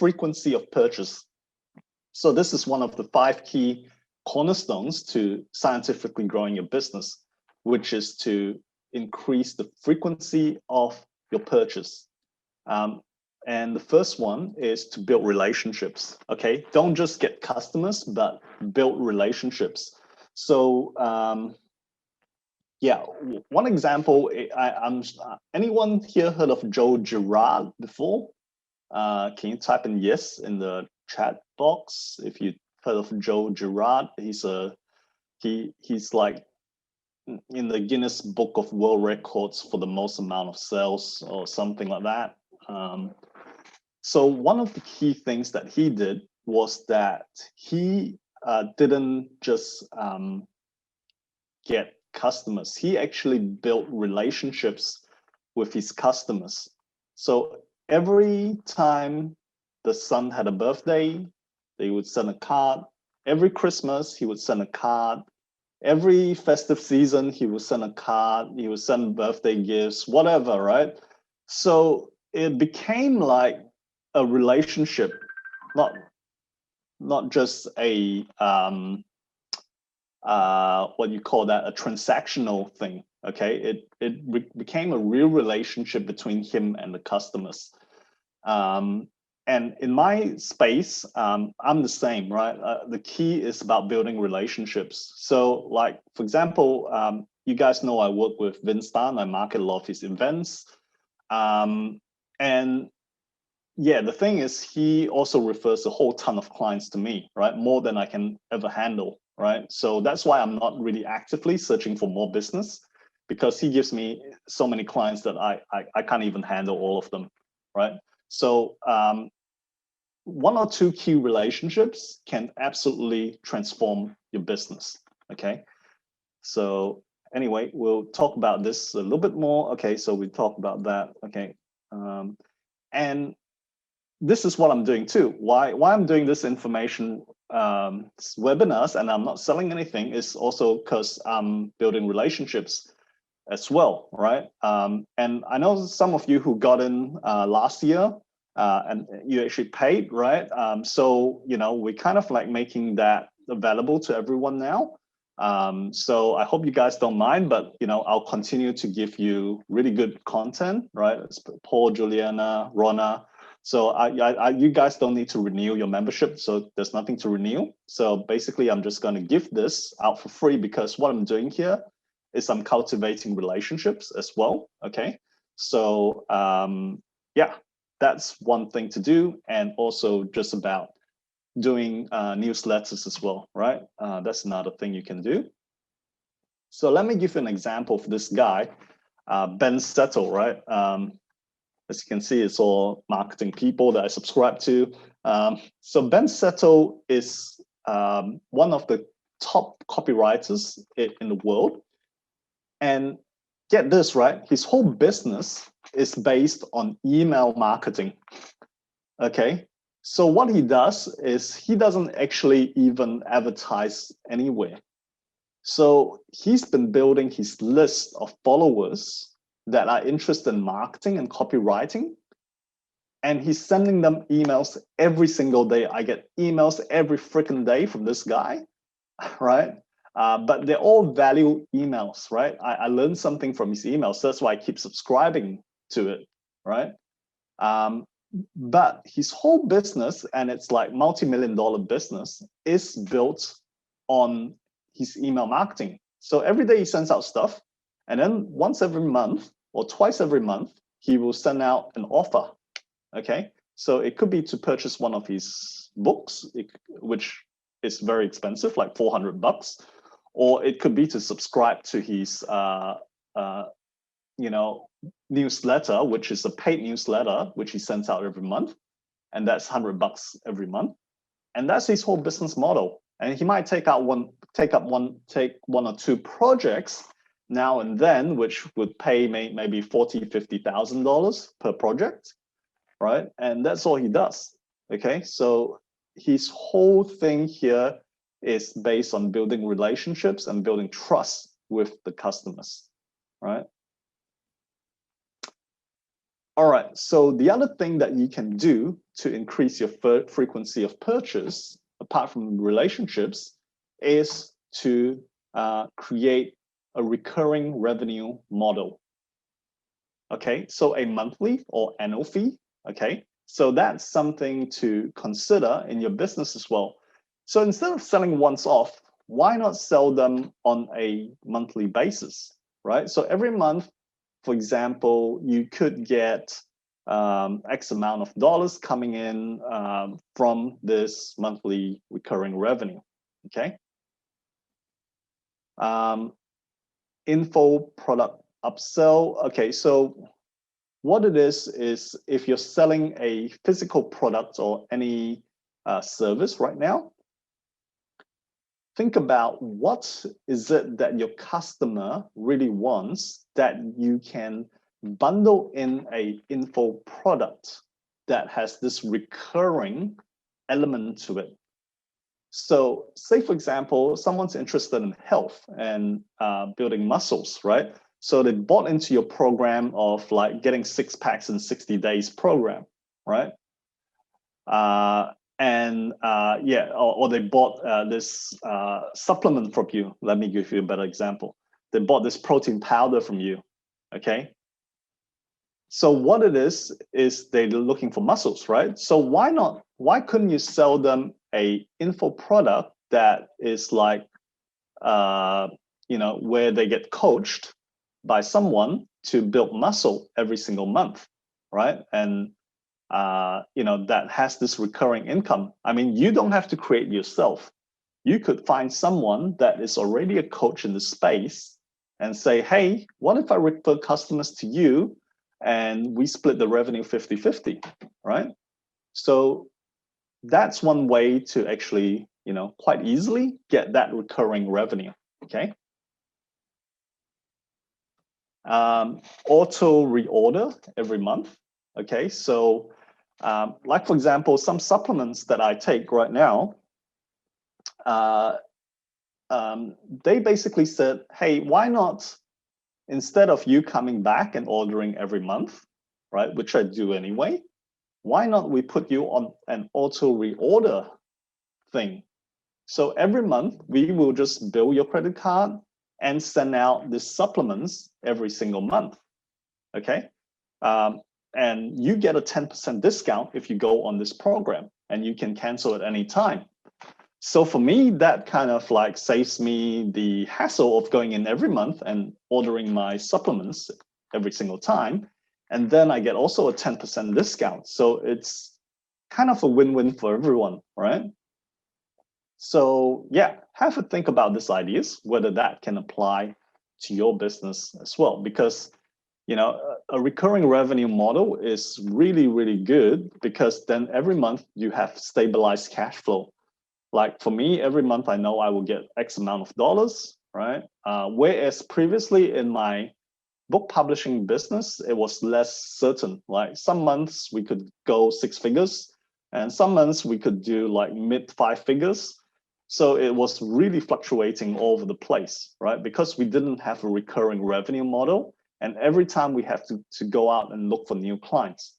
frequency of purchase. So this is one of the 5 key cornerstones to scientifically growing your business, which is to increase the frequency of your purchase. And the first one is to build relationships. Okay, don't just get customers, but build relationships. So yeah, one example, anyone here heard of Joe Girard before? Can you type in yes in the chat box if you heard of Joe Girard? He's like in the Guinness Book of World Records for the most amount of sales or something like that. So one of the key things that he did was that he didn't just get customers. He actually built relationships with his customers. So every time the son had a birthday, they would send a card. Every Christmas, he would send a card. Every festive season, he would send a card. He would send birthday gifts, whatever, right? So it became like a relationship, not just a what you call that, a transactional thing. Okay, it became a real relationship between him and the customers. And in my space, I'm the same, right? The key is about building relationships. So like, for example, you guys know I work with Vince Tan. I market a lot of his events. And yeah, the thing is, he also refers a whole ton of clients to me, right? More than I can ever handle, right? So that's why I'm not really actively searching for more business, because he gives me so many clients that I can't even handle all of them, right? So 1 or 2 key relationships can absolutely transform your business, okay? So anyway, we'll talk about this a little bit more. Okay, so we talk about that, okay? And this is what I'm doing too. Why I'm doing this information webinars and I'm not selling anything is also because I'm building relationships as well, right? And I know some of you who got in last year and you actually paid, right? So, you know, we're kind of like making that available to everyone now. So I hope you guys don't mind, but, you know, I'll continue to give you really good content, right? It's Paul, Juliana, Rona. So you guys don't need to renew your membership. So there's nothing to renew. So basically, I'm just going to give this out for free, because what I'm doing here is I'm cultivating relationships as well. Okay. So yeah, that's one thing to do. And also just about doing newsletters as well, right? That's another thing you can do. So let me give you an example of this guy, Ben Settle, right? As you can see, it's all marketing people that I subscribe to. So Ben Settle is one of the top copywriters in the world. And get this, right? His whole business is based on email marketing. Okay. So what he does is he doesn't actually even advertise anywhere. So he's been building his list of followers that are interested in marketing and copywriting. And he's sending them emails every single day. I get emails every freaking day from this guy, right? But they're all value emails, right? I learned something from his emails. So that's why I keep subscribing to it, right? But his whole business, and it's like multi-million-dollar business, is built on his email marketing. So every day he sends out stuff, and then once every month or twice every month, he will send out an offer. Okay, so it could be to purchase one of his books, which is very expensive, like $400, or it could be to subscribe to his newsletter, which is a paid newsletter, which he sends out every month, and that's $100 every month, and that's his whole business model. And he might take one or two projects now and then, which would pay maybe $40,000-$50,000 per project, right? And that's all he does. Okay, so his whole thing here is based on building relationships and building trust with the customers, right? All right, so the other thing that you can do to increase your frequency of purchase, apart from relationships, is to create a recurring revenue model. Okay, so a monthly or annual fee. Okay, so that's something to consider in your business as well. So instead of selling once off, why not sell them on a monthly basis, right? So every month, for example, you could get X amount of dollars coming in from this monthly recurring revenue. Okay. Info product upsell. Okay, so what it is if you're selling a physical product or any service right now, think about what is it that your customer really wants that you can bundle in a info product that has this recurring element to it. So say, for example, someone's interested in health and building muscles, right? So they bought into your program of like getting 6 packs in 60 days program, right? Or they bought this supplement from you. Let me give you a better example. They bought this protein powder from you, okay? So what it is they're looking for muscles, right? So why couldn't you sell them a info product that is like, where they get coached by someone to build muscle every single month, right? And that has this recurring income. I mean, you don't have to create yourself. You could find someone that is already a coach in the space and say, hey, what if I refer customers to you and we split the revenue 50-50, right? So that's one way to actually, quite easily get that recurring revenue, okay? Auto reorder every month, okay? So like, for example, some supplements that I take right now, they basically said, hey, why not, instead of you coming back and ordering every month, right, which I do anyway, why not we put you on an auto reorder thing? So every month we will just bill your credit card and send out the supplements every single month, okay? And you get a 10% discount if you go on this program, and you can cancel at any time. So for me, that kind of like saves me the hassle of going in every month and ordering my supplements every single time. And then I get also a 10% discount. So it's kind of a win-win for everyone, right? So yeah, have a think about these ideas, whether that can apply to your business as well, because a recurring revenue model is really, really good, because then every month you have stabilized cash flow. Like for me, every month I know I will get X amount of dollars, right? Whereas previously in my book publishing business, it was less certain. Like some months we could go 6 figures, and some months we could do like mid 5 figures. So it was really fluctuating all over the place, right? Because we didn't have a recurring revenue model, and every time we have to go out and look for new clients.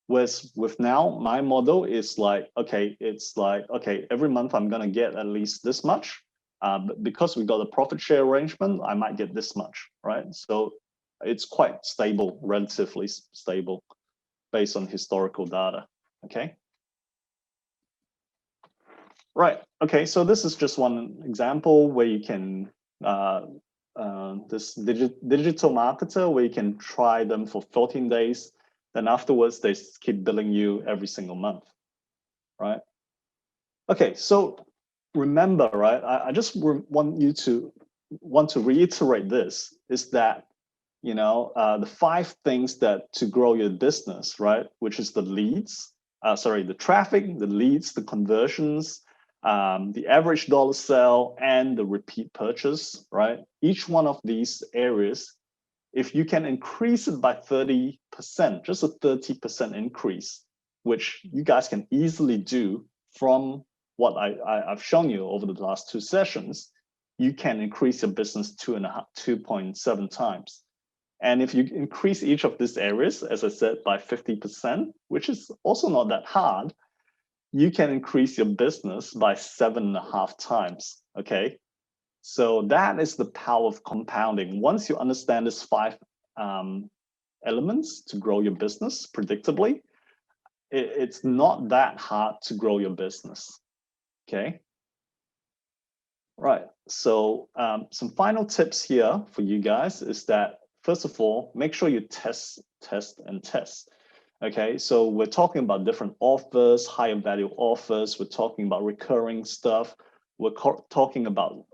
Whereas with now, my model is like, okay, it's like, okay, every month I'm going to get at least this much. But because we got a profit share arrangement, I might get this much, right? So it's quite stable, relatively stable, based on historical data, okay? Right, okay, so this is just one example where you can, this digital marketer, where you can try them for 14 days, then afterwards they keep billing you every single month, right? Okay, so remember, right, I just want to reiterate this, is that, the 5 things that to grow your business, right, which is the leads, the traffic, the leads, the conversions, the average dollar sale, and the repeat purchase, right? Each one of these areas, if you can increase it by 30%, just a 30% increase, which you guys can easily do from what I've shown you over the last 2 sessions, you can increase your business 2.7 times. And if you increase each of these areas, as I said, by 50%, which is also not that hard, you can increase your business by 7.5 times, okay? So that is the power of compounding. Once you understand these 5 elements to grow your business predictably, it's not that hard to grow your business, okay? Right, so some final tips here for you guys is that, first of all, make sure you test. Okay, so we're talking about different offers, higher value offers. We're talking about recurring stuff. We're talking about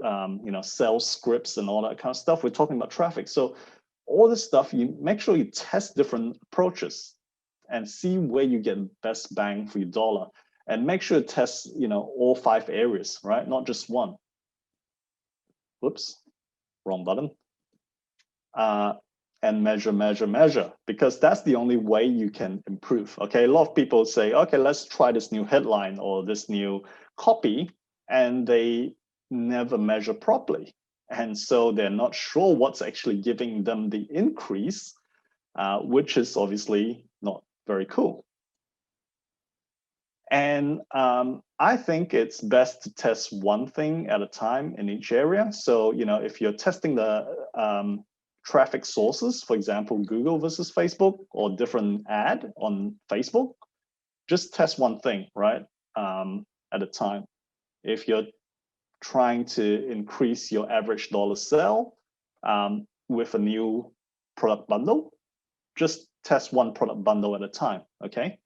sales scripts and all that kind of stuff. We're talking about traffic. So all this stuff, you make sure you test different approaches and see where you get best bang for your dollar. And make sure to test all 5 areas, right? Not just one. Whoops, wrong button. And measure, because that's the only way you can improve. Okay, a lot of people say, okay, let's try this new headline or this new copy, and they never measure properly. And so they're not sure what's actually giving them the increase, which is obviously not very cool. And I think it's best to test one thing at a time in each area. So, if you're testing the traffic sources, for example, Google versus Facebook or different ad on Facebook, just test one thing, right, at a time. If you're trying to increase your average dollar sell with a new product bundle, just test one product bundle at a time, okay?